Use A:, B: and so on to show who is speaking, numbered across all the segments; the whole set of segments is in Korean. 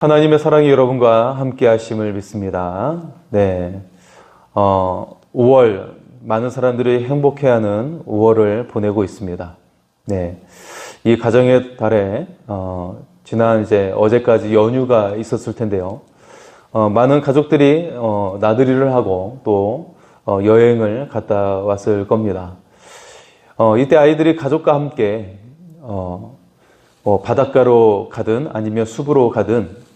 A: 하나님의 사랑이 여러분과 함께 하심을 믿습니다. 네. 5월, 많은 사람들이 행복해하는 5월을 보내고 있습니다. 네. 이 가정의 달에, 지난 어제까지 연휴가 있었을 텐데요. 많은 가족들이, 나들이를 하고 또, 여행을 갔다 왔을 겁니다. 이때 아이들이 가족과 함께, 바닷가로 가든 아니면 숲으로 가든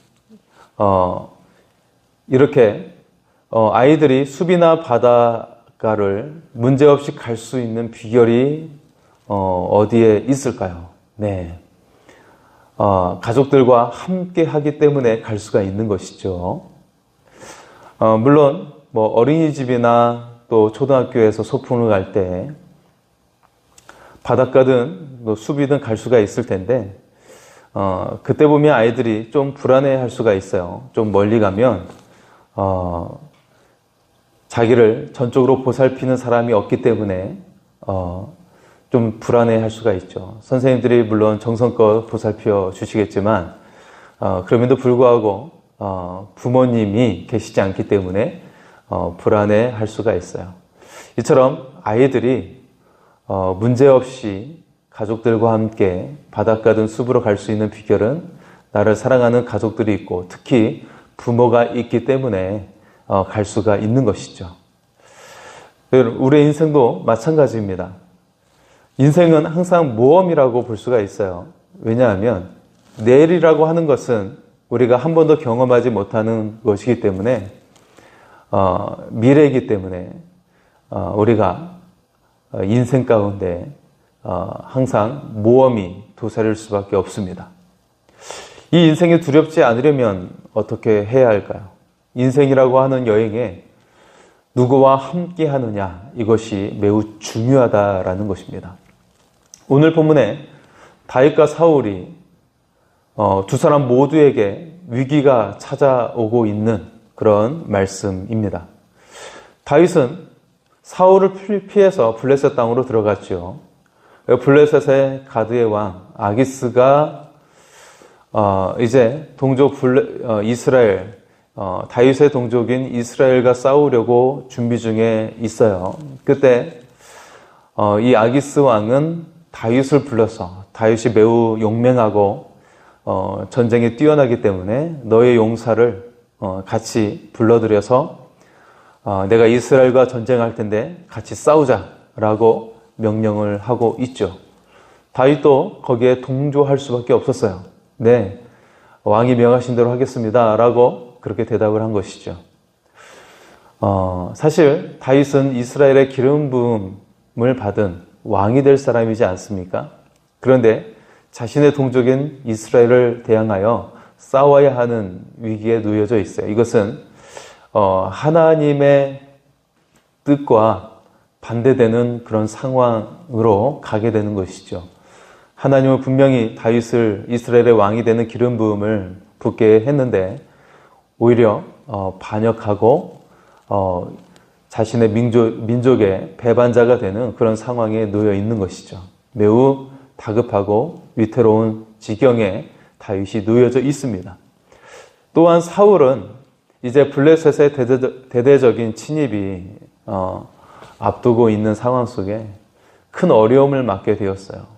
A: 이렇게 아이들이 숲이나 바닷가를 문제없이 갈 수 있는 비결이 어디에 있을까요? 네, 가족들과 함께 하기 때문에 갈 수가 있는 것이죠. 물론 어린이집이나 또 초등학교에서 소풍을 갈 때 바닷가든 숲이든 갈 수가 있을 텐데 그때 보면 아이들이 좀 불안해 할 수가 있어요. 좀 멀리 가면, 자기를 전적으로 보살피는 사람이 없기 때문에, 좀 불안해 할 수가 있죠. 선생님들이 물론 정성껏 보살펴 주시겠지만, 그럼에도 불구하고, 부모님이 계시지 않기 때문에, 불안해 할 수가 있어요. 이처럼 아이들이, 문제없이 가족들과 함께 바닷가든 숲으로 갈 수 있는 비결은 나를 사랑하는 가족들이 있고 특히 부모가 있기 때문에 갈 수가 있는 것이죠. 우리의 인생도 마찬가지입니다. 인생은 항상 모험이라고 볼 수가 있어요. 왜냐하면 내일이라고 하는 것은 우리가 한 번도 경험하지 못하는 것이기 때문에 미래이기 때문에 우리가 인생 가운데 항상 모험이 도사릴 수밖에 없습니다. 이 인생이 두렵지 않으려면 어떻게 해야 할까요? 인생이라고 하는 여행에 누구와 함께 하느냐, 이것이 매우 중요하다라는 것입니다. 오늘 본문에 다윗과 사울이 두 사람 모두에게 위기가 찾아오고 있는 그런 말씀입니다. 다윗은 사울을 피해서 블레셋 땅으로 들어갔죠. 블레셋의 가드의 왕 아기스가 이제 동족 이스라엘 다윗의 동족인 이스라엘과 싸우려고 준비 중에 있어요. 그때 이 아기스 왕은 다윗을 불러서 다윗이 매우 용맹하고 전쟁에 뛰어나기 때문에 너의 용사를 같이 불러들여서 내가 이스라엘과 전쟁할 텐데 같이 싸우자라고 명령을 하고 있죠. 다윗도 거기에 동조할 수밖에 없었어요. 네, 왕이 명하신 대로 하겠습니다 라고 그렇게 대답을 한 것이죠. 사실 다윗은 이스라엘의 기름 부음을 받은 왕이 될 사람이지 않습니까? 그런데 자신의 동족인 이스라엘을 대항하여 싸워야 하는 위기에 놓여져 있어요. 이것은 하나님의 뜻과 반대되는 그런 상황으로 가게 되는 것이죠. 하나님은 분명히 다윗을 이스라엘의 왕이 되는 기름 부음을 붓게 했는데 오히려 반역하고 자신의 민족의 배반자가 되는 그런 상황에 놓여 있는 것이죠. 매우 다급하고 위태로운 지경에 다윗이 놓여져 있습니다. 또한 사울은 이제 블레셋의 대대적인 침입이 앞두고 있는 상황 속에 큰 어려움을 맞게 되었어요.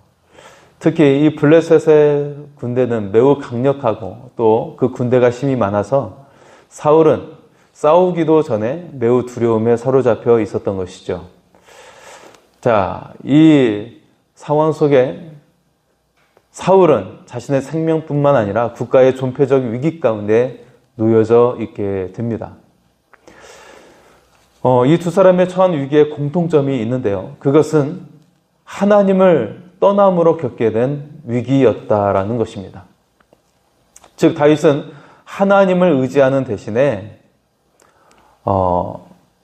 A: 특히 이 블레셋의 군대는 매우 강력하고 또 그 군대가 힘이 많아서 사울은 싸우기도 전에 매우 두려움에 사로잡혀 있었던 것이죠. 자, 이 상황 속에 사울은 자신의 생명뿐만 아니라 국가의 존폐적 위기 가운데 놓여져 있게 됩니다. 이 두 사람의 처한 위기에 공통점이 있는데요. 그것은 하나님을 떠남으로 겪게 된 위기였다라는 것입니다. 즉 다윗은 하나님을 의지하는 대신에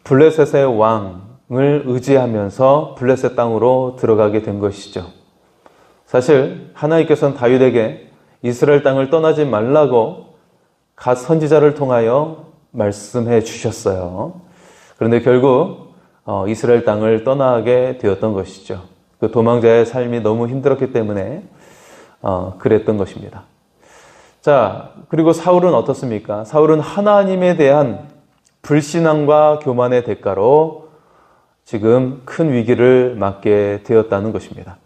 A: 블레셋의 왕을 의지하면서 블레셋 땅으로 들어가게 된 것이죠. 사실 하나님께서는 다윗에게 이스라엘 땅을 떠나지 말라고 갓 선지자를 통하여 말씀해 주셨어요. 그런데 결국 이스라엘 땅을 떠나게 되었던 것이죠. 그 도망자의 삶이 너무 힘들었기 때문에 그랬던 것입니다. 자, 그리고 사울은 어떻습니까? 사울은 하나님에 대한 불신앙과 교만의 대가로 지금 큰 위기를 맞게 되었다는 것입니다.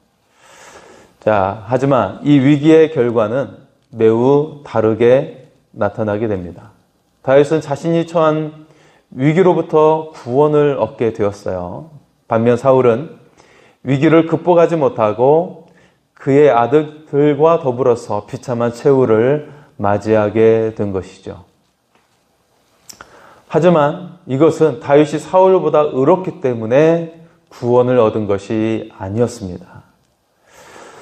A: 자, 하지만 이 위기의 결과는 매우 다르게 나타나게 됩니다. 다윗은 자신이 처한 위기로부터 구원을 얻게 되었어요. 반면 사울은 위기를 극복하지 못하고 그의 아들들과 더불어서 비참한 최후를 맞이하게 된 것이죠. 하지만 이것은 다윗이 사울보다 의롭기 때문에 구원을 얻은 것이 아니었습니다.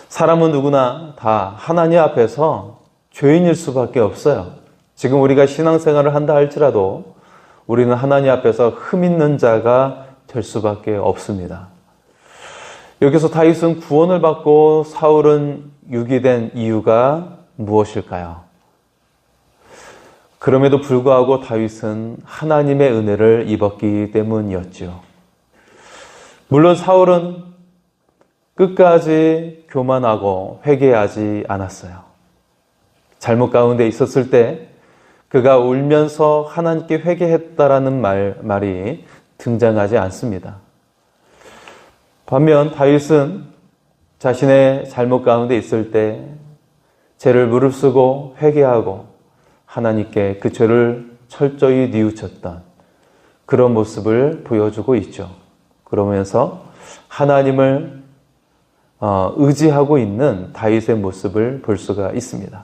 A: 사람은 누구나 다 하나님 앞에서 죄인일 수밖에 없어요. 지금 우리가 신앙생활을 한다 할지라도 우리는 하나님 앞에서 흠 있는 자가 될 수밖에 없습니다. 여기서 다윗은 구원을 받고 사울은 유기된 이유가 무엇일까요? 그럼에도 불구하고 다윗은 하나님의 은혜를 입었기 때문이었죠. 물론 사울은 끝까지 교만하고 회개하지 않았어요. 잘못 가운데 있었을 때 그가 울면서 하나님께 회개했다라는 말이 등장하지 않습니다. 반면 다윗은 자신의 잘못 가운데 있을 때 죄를 무릅쓰고 회개하고 하나님께 그 죄를 철저히 뉘우쳤던 그런 모습을 보여주고 있죠. 그러면서 하나님을 의지하고 있는 다윗의 모습을 볼 수가 있습니다.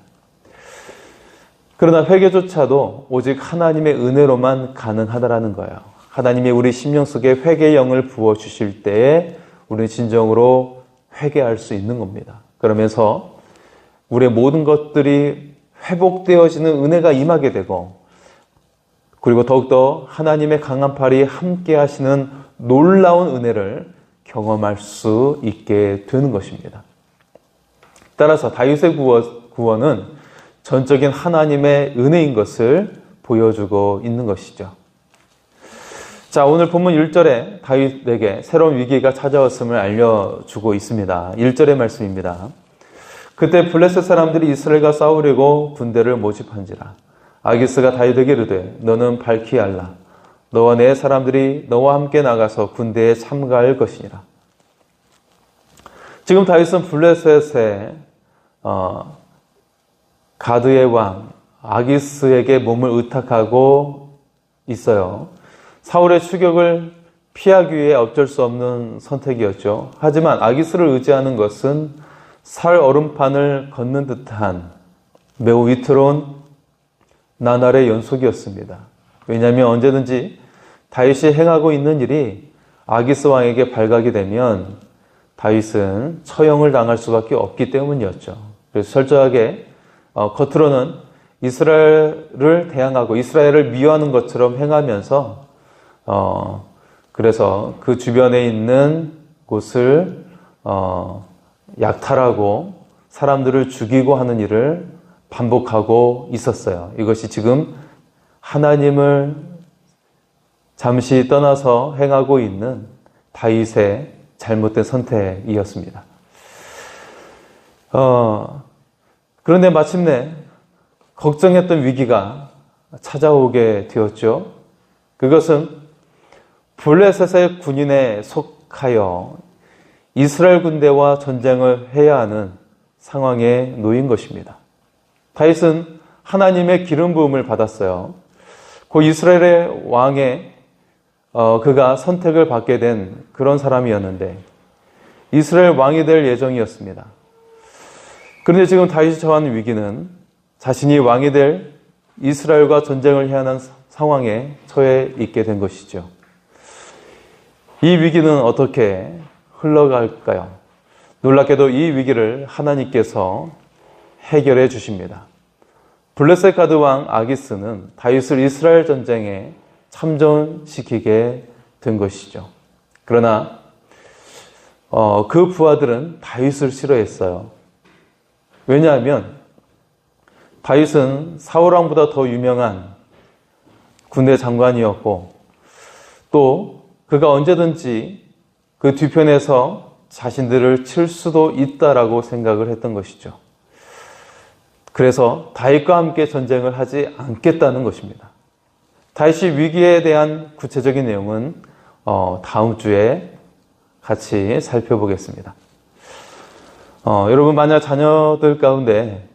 A: 그러나 회개조차도 오직 하나님의 은혜로만 가능하다라는 거예요. 하나님이 우리 심령 속에 회개의 영을 부어주실 때에 우리는 진정으로 회개할 수 있는 겁니다. 그러면서 우리의 모든 것들이 회복되어지는 은혜가 임하게 되고, 그리고 더욱더 하나님의 강한 팔이 함께 하시는 놀라운 은혜를 경험할 수 있게 되는 것입니다. 따라서 다윗의 구원은 전적인 하나님의 은혜인 것을 보여주고 있는 것이죠. 자, 오늘 본문 1절에 다윗에게 새로운 위기가 찾아왔음을 알려주고 있습니다. 1절의 말씀입니다. 그때 블레셋 사람들이 이스라엘과 싸우려고 군대를 모집한지라. 아기스가 다윗에게 이르되 너는 밝히 알라. 너와 내 사람들이 너와 함께 나가서 군대에 참가할 것이니라. 지금 다윗은 블레셋의 가드의 왕 아기스에게 몸을 의탁하고 있어요. 사울의 추격을 피하기 위해 어쩔 수 없는 선택이었죠. 하지만 아기스를 의지하는 것은 살 얼음판을 걷는 듯한 매우 위태로운 나날의 연속이었습니다. 왜냐하면 언제든지 다윗이 행하고 있는 일이 아기스 왕에게 발각이 되면 다윗은 처형을 당할 수밖에 없기 때문이었죠. 그래서 철저하게 겉으로는 이스라엘을 대항하고 이스라엘을 미워하는 것처럼 행하면서 그래서 그 주변에 있는 곳을 약탈하고 사람들을 죽이고 하는 일을 반복하고 있었어요. 이것이 지금 하나님을 잠시 떠나서 행하고 있는 다윗의 잘못된 선택이었습니다. 그런데 마침내 걱정했던 위기가 찾아오게 되었죠. 그것은 블레셋의 군인에 속하여 이스라엘 군대와 전쟁을 해야 하는 상황에 놓인 것입니다. 다윗은 하나님의 기름 부음을 받았어요. 그 이스라엘의 왕의 그가 선택을 받게 된 그런 사람이었는데 이스라엘 왕이 될 예정이었습니다. 그런데 지금 다윗이 처한 위기는 자신이 왕이 될 이스라엘과 전쟁을 해야 하는 상황에 처해 있게 된 것이죠. 이 위기는 어떻게 흘러갈까요? 놀랍게도 이 위기를 하나님께서 해결해 주십니다. 블레셋 가드 왕 아기스는 다윗을 이스라엘 전쟁에 참전시키게 된 것이죠. 그러나 그 부하들은 다윗을 싫어했어요. 왜냐하면 다윗은 사울 왕보다 더 유명한 군대 장관이었고 또 그가 언제든지 그 뒤편에서 자신들을 칠 수도 있다라고 생각을 했던 것이죠. 그래서 다윗과 함께 전쟁을 하지 않겠다는 것입니다. 다윗이 위기에 대한 구체적인 내용은 다음 주에 같이 살펴보겠습니다. 여러분, 만약 자녀들 가운데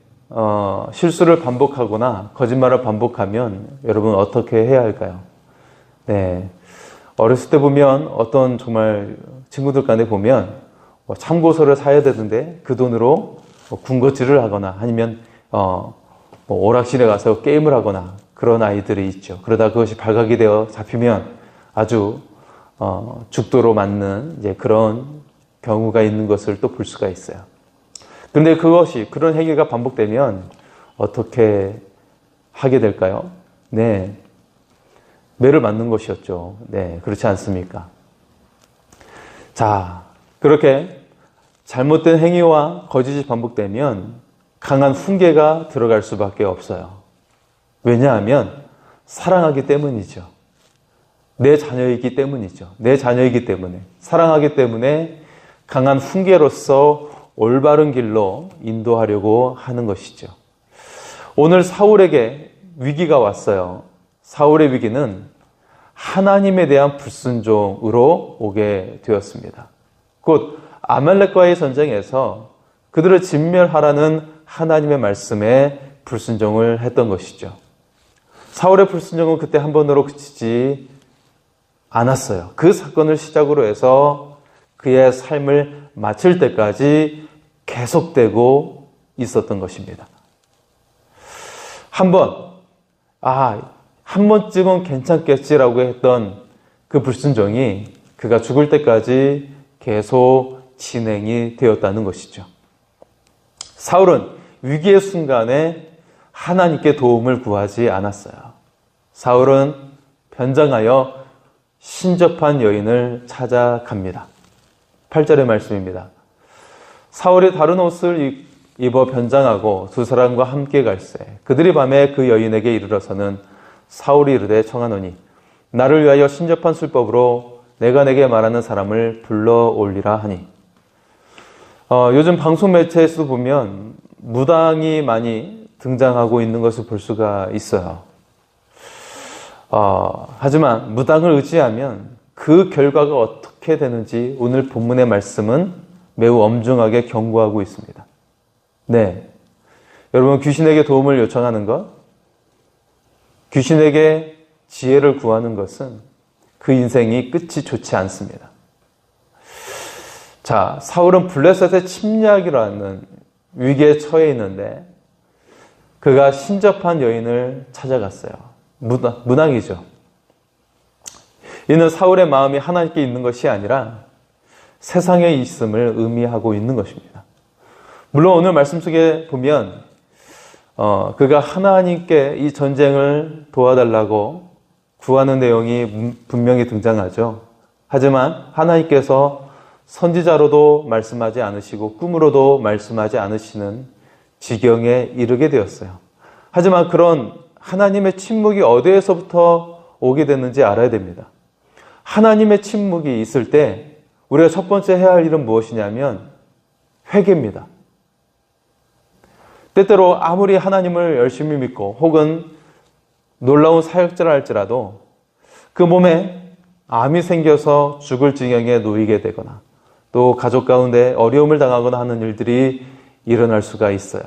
A: 실수를 반복하거나 거짓말을 반복하면 여러분 어떻게 해야 할까요? 네, 어렸을 때 보면 어떤 정말 친구들 간에 보면 참고서를 사야 되는데 그 돈으로 군것질을 하거나 아니면 오락실에 가서 게임을 하거나 그런 아이들이 있죠. 그러다 그것이 발각이 되어 잡히면 아주 죽도록 맞는 이제 그런 경우가 있는 것을 또 볼 수가 있어요. 그런데 그런 행위가 반복되면 어떻게 하게 될까요? 네, 매를 맞는 것이었죠. 네, 그렇지 않습니까? 자, 그렇게 잘못된 행위와 거짓이 반복되면 강한 훈계가 들어갈 수밖에 없어요. 왜냐하면 사랑하기 때문이죠. 내 자녀이기 때문이죠. 내 자녀이기 때문에, 사랑하기 때문에 강한 훈계로서 올바른 길로 인도하려고 하는 것이죠. 오늘 사울에게 위기가 왔어요. 사울의 위기는 하나님에 대한 불순종으로 오게 되었습니다. 곧 아말렉과의 전쟁에서 그들을 진멸하라는 하나님의 말씀에 불순종을 했던 것이죠. 사울의 불순종은 그때 한 번으로 그치지 않았어요. 그 사건을 시작으로 해서 그의 삶을 마칠 때까지 계속되고 있었던 것입니다. 한 번쯤은 괜찮겠지라고 했던 그 불순종이 그가 죽을 때까지 계속 진행이 되었다는 것이죠. 사울은 위기의 순간에 하나님께 도움을 구하지 않았어요. 사울은 변장하여 신접한 여인을 찾아갑니다. 8절의 말씀입니다. 사울이 다른 옷을 입어 변장하고 두 사람과 함께 갈새 그들이 밤에 그 여인에게 이르러서는 사울이 이르되 청하노니 나를 위하여 신접한 술법으로 내가 내게 말하는 사람을 불러올리라 하니. 요즘 방송 매체에서 보면 무당이 많이 등장하고 있는 것을 볼 수가 있어요. 하지만 무당을 의지하면 그 결과가 어떻게 되는지 오늘 본문의 말씀은 매우 엄중하게 경고하고 있습니다. 네, 여러분, 귀신에게 도움을 요청하는 것, 귀신에게 지혜를 구하는 것은 그 인생이 끝이 좋지 않습니다. 자, 사울은 블레셋의 침략이라는 위기에 처해 있는데 그가 신접한 여인을 찾아갔어요. 문왕이죠. 이는 사울의 마음이 하나님께 있는 것이 아니라 세상에 있음을 의미하고 있는 것입니다. 물론 오늘 말씀 속에 보면 그가 하나님께 이 전쟁을 도와달라고 구하는 내용이 분명히 등장하죠. 하지만 하나님께서 선지자로도 말씀하지 않으시고 꿈으로도 말씀하지 않으시는 지경에 이르게 되었어요. 하지만 그런 하나님의 침묵이 어디에서부터 오게 됐는지 알아야 됩니다. 하나님의 침묵이 있을 때 우리가 첫 번째 해야 할 일은 무엇이냐면 회개입니다. 때때로 아무리 하나님을 열심히 믿고 혹은 놀라운 사역자라 할지라도 그 몸에 암이 생겨서 죽을 지경에 놓이게 되거나 또 가족 가운데 어려움을 당하거나 하는 일들이 일어날 수가 있어요.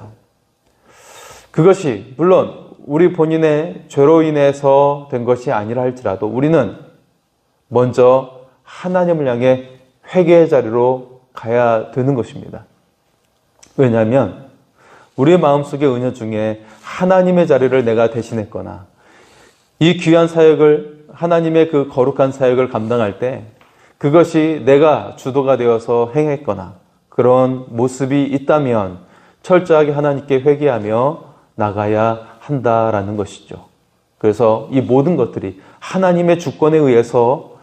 A: 그것이 물론 우리 본인의 죄로 인해서 된 것이 아니라 할지라도 우리는 먼저 하나님을 향해 회개의 자리로 가야 되는 것입니다. 왜냐하면 우리의 마음속의 은연 중에 하나님의 자리를 내가 대신했거나 이 귀한 사역을, 하나님의 그 거룩한 사역을 감당할 때 그것이 내가 주도가 되어서 행했거나 그런 모습이 있다면 철저하게 하나님께 회개하며 나가야 한다라는 것이죠. 그래서 이 모든 것들이 하나님의 주권에 의해서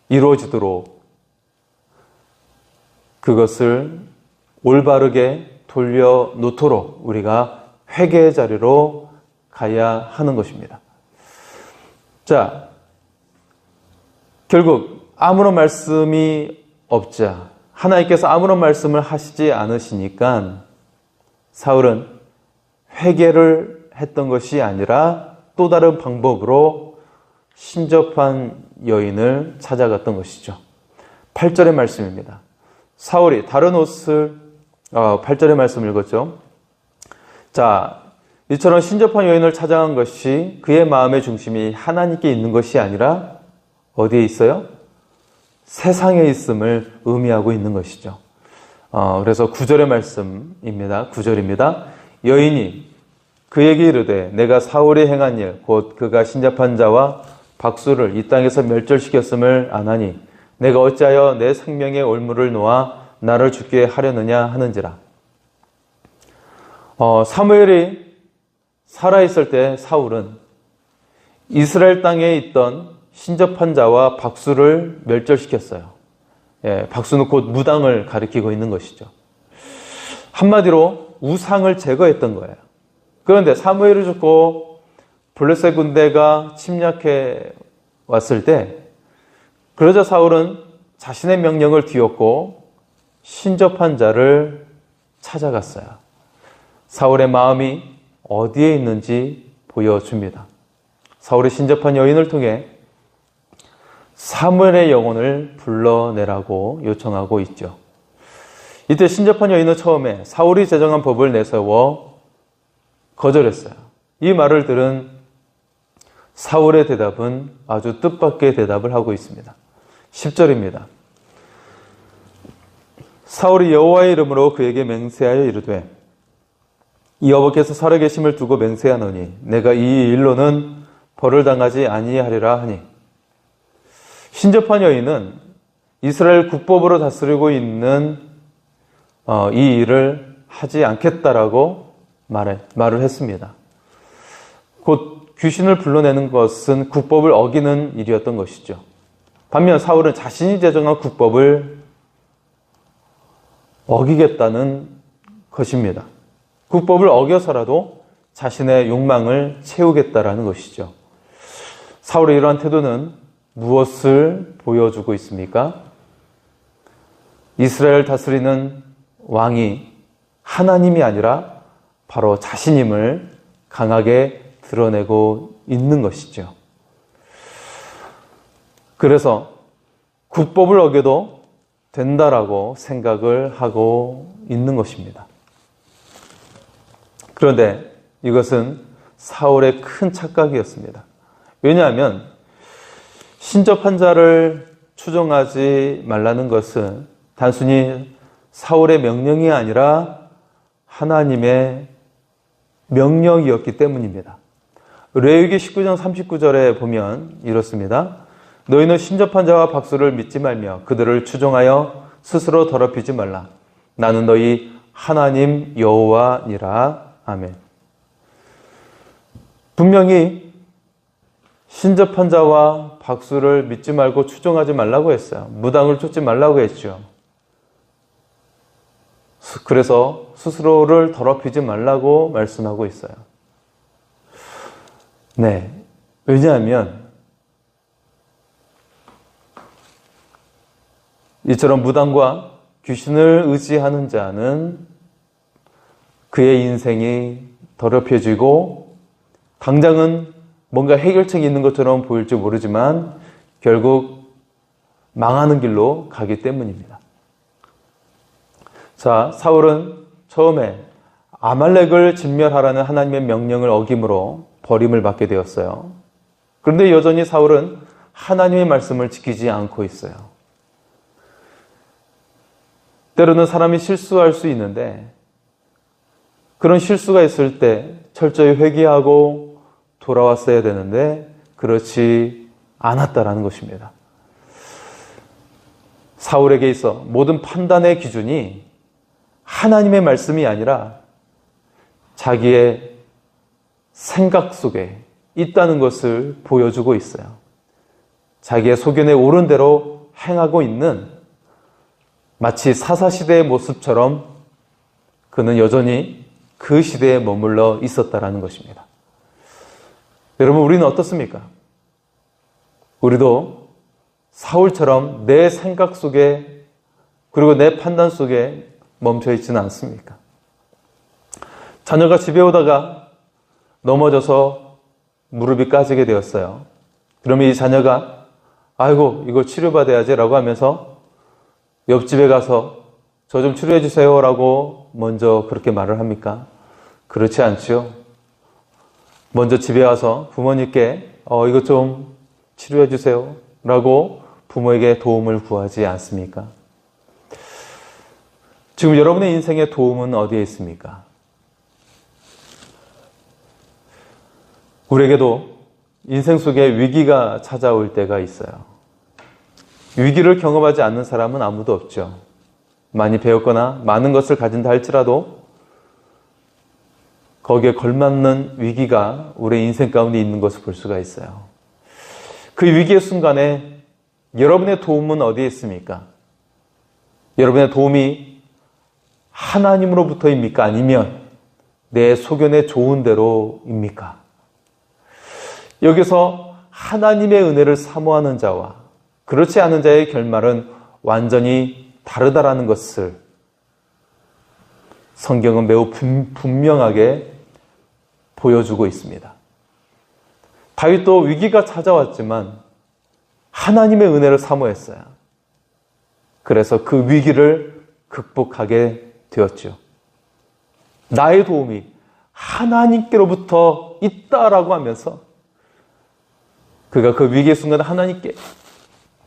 A: 이루어지도록 그것을 올바르게 돌려놓도록 우리가 회개의 자리로 가야 하는 것입니다. 자, 결국 아무런 말씀이 없자 하나님께서 아무런 말씀을 하시지 않으시니까 사울은 회개를 했던 것이 아니라 또 다른 방법으로 신접한 여인을 찾아갔던 것이죠. 8절의 말씀입니다. 사울이 다른 옷을 8절의 말씀을 읽었죠. 자, 이처럼 신접한 여인을 찾아간 것이 그의 마음의 중심이 하나님께 있는 것이 아니라 어디에 있어요? 세상에 있음을 의미하고 있는 것이죠. 그래서 9절의 말씀입니다. 9절입니다. 여인이 그에게 이르되 내가 사울이 행한 일 곧 그가 신접한 자와 박수를 이 땅에서 멸절시켰음을 아나니 내가 어찌하여 내 생명의 올무를 놓아 나를 죽게 하려느냐 하는지라. 사무엘이 살아있을 때 사울은 이스라엘 땅에 있던 신접한 자와 박수를 멸절시켰어요. 박수는 곧 무당을 가리키고 있는 것이죠. 한마디로 우상을 제거했던 거예요. 그런데 사무엘이 죽고 블레셋 군대가 침략해 왔을 때 그러자 사울은 자신의 명령을 뒤엎고 신접한 자를 찾아갔어요. 사울의 마음이 어디에 있는지 보여줍니다. 사울의 신접한 여인을 통해 사무엘의 영혼을 불러내라고 요청하고 있죠. 이때 신접한 여인은 처음에 사울이 제정한 법을 내세워 거절했어요. 이 말을 들은 사울의 대답은 아주 뜻밖의 대답을 하고 있습니다. 10절입니다. 사울이 여호와의 이름으로 그에게 맹세하여 이르되 이 여호와께서 살아계심을 두고 맹세하노니 내가 이 일로는 벌을 당하지 아니하리라 하니. 신접한 여인은 이스라엘 국법으로 다스리고 있는 이 일을 하지 않겠다라고 말을 했습니다. 곧 귀신을 불러내는 것은 국법을 어기는 일이었던 것이죠. 반면 사울은 자신이 제정한 국법을 어기겠다는 것입니다. 국법을 어겨서라도 자신의 욕망을 채우겠다라는 것이죠. 사울의 이러한 태도는 무엇을 보여주고 있습니까? 이스라엘 다스리는 왕이 하나님이 아니라 바로 자신임을 강하게 드러내고 있는 것이죠. 그래서 국법을 어겨도 된다라고 생각을 하고 있는 것입니다. 그런데 이것은 사울의 큰 착각이었습니다. 왜냐하면 신접한 자를 추종하지 말라는 것은 단순히 사울의 명령이 아니라 하나님의 명령이었기 때문입니다. 레위기 19장 39절에 보면 이렇습니다. 너희는 신접한 자와 박수를 믿지 말며 그들을 추종하여 스스로 더럽히지 말라. 나는 너희 하나님 여호와니라. 아멘. 분명히 신접한 자와 박수를 믿지 말고 추종하지 말라고 했어요. 무당을 쫓지 말라고 했죠. 그래서 스스로를 더럽히지 말라고 말씀하고 있어요. 네. 왜냐하면 이처럼 무당과 귀신을 의지하는 자는 그의 인생이 더럽혀지고 당장은 뭔가 해결책이 있는 것처럼 보일지 모르지만 결국 망하는 길로 가기 때문입니다. 자, 사울은 처음에 아말렉을 진멸하라는 하나님의 명령을 어김으로 버림을 받게 되었어요. 그런데 여전히 사울은 하나님의 말씀을 지키지 않고 있어요. 때로는 사람이 실수할 수 있는데 그런 실수가 있을 때 철저히 회개하고 돌아왔어야 되는데 그렇지 않았다라는 것입니다. 사울에게 있어 모든 판단의 기준이 하나님의 말씀이 아니라 자기의 생각 속에 있다는 것을 보여주고 있어요. 자기의 소견에 옳은 대로 행하고 있는 마치 사사시대의 모습처럼 그는 여전히 그 시대에 머물러 있었다라는 것입니다. 여러분, 우리는 어떻습니까? 우리도 사울처럼 내 생각 속에 그리고 내 판단 속에 멈춰 있지는 않습니까? 자녀가 집에 오다가 넘어져서 무릎이 까지게 되었어요. 그러면 이 자녀가 아이고 이거 치료받아야지 라고 하면서 옆집에 가서 저 좀 치료해 주세요 라고 먼저 그렇게 말을 합니까? 그렇지 않지요. 먼저 집에 와서 부모님께 이거 좀 치료해 주세요 라고 부모에게 도움을 구하지 않습니까? 지금 여러분의 인생의 도움은 어디에 있습니까? 우리에게도 인생 속에 위기가 찾아올 때가 있어요. 위기를 경험하지 않는 사람은 아무도 없죠. 많이 배웠거나 많은 것을 가진다 할지라도 거기에 걸맞는 위기가 우리의 인생 가운데 있는 것을 볼 수가 있어요. 그 위기의 순간에 여러분의 도움은 어디에 있습니까? 여러분의 도움이 하나님으로부터입니까? 아니면 내 소견에 좋은 대로입니까? 여기서 하나님의 은혜를 사모하는 자와 그렇지 않은 자의 결말은 완전히 다르다라는 것을 성경은 매우 분명하게 보여주고 있습니다. 다윗도 위기가 찾아왔지만 하나님의 은혜를 사모했어요. 그래서 그 위기를 극복하게 되었죠. 나의 도움이 하나님께로부터 있다라고 하면서 그가 그 위기의 순간에 하나님께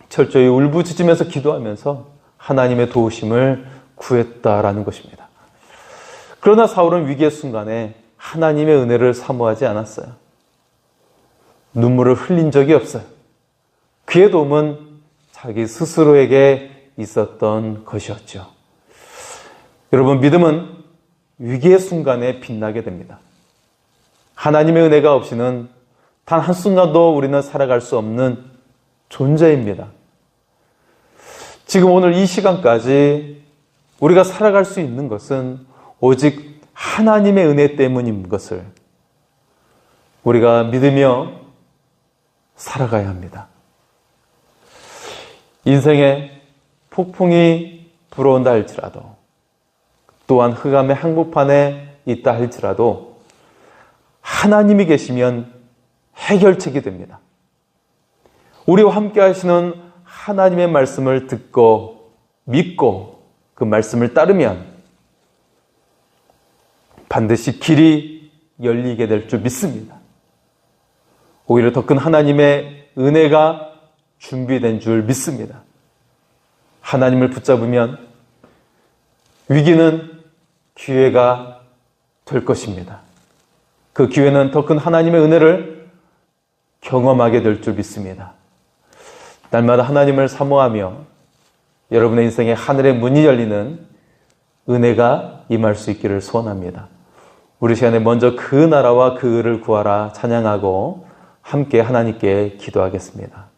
A: 철저히 울부짖으면서 기도하면서 하나님의 도우심을 구했다라는 것입니다. 그러나 사울은 위기의 순간에 하나님의 은혜를 사모하지 않았어요. 눈물을 흘린 적이 없어요. 그의 도움은 자기 스스로에게 있었던 것이었죠. 여러분, 믿음은 위기의 순간에 빛나게 됩니다. 하나님의 은혜가 없이는 단 한순간도 우리는 살아갈 수 없는 존재입니다. 지금 오늘 이 시간까지 우리가 살아갈 수 있는 것은 오직 하나님의 은혜 때문인 것을 우리가 믿으며 살아가야 합니다. 인생에 폭풍이 불어온다 할지라도 또한 흑암의 한복판에 있다 할지라도 하나님이 계시면 해결책이 됩니다. 우리와 함께 하시는 하나님의 말씀을 듣고 믿고 그 말씀을 따르면 반드시 길이 열리게 될 줄 믿습니다. 오히려 더 큰 하나님의 은혜가 준비된 줄 믿습니다. 하나님을 붙잡으면 위기는 기회가 될 것입니다. 그 기회는 더 큰 하나님의 은혜를 경험하게 될 줄 믿습니다. 날마다 하나님을 사모하며 여러분의 인생에 하늘의 문이 열리는 은혜가 임할 수 있기를 소원합니다. 우리 시간에 먼저 그 나라와 그 의를 구하라 찬양하고 함께 하나님께 기도하겠습니다.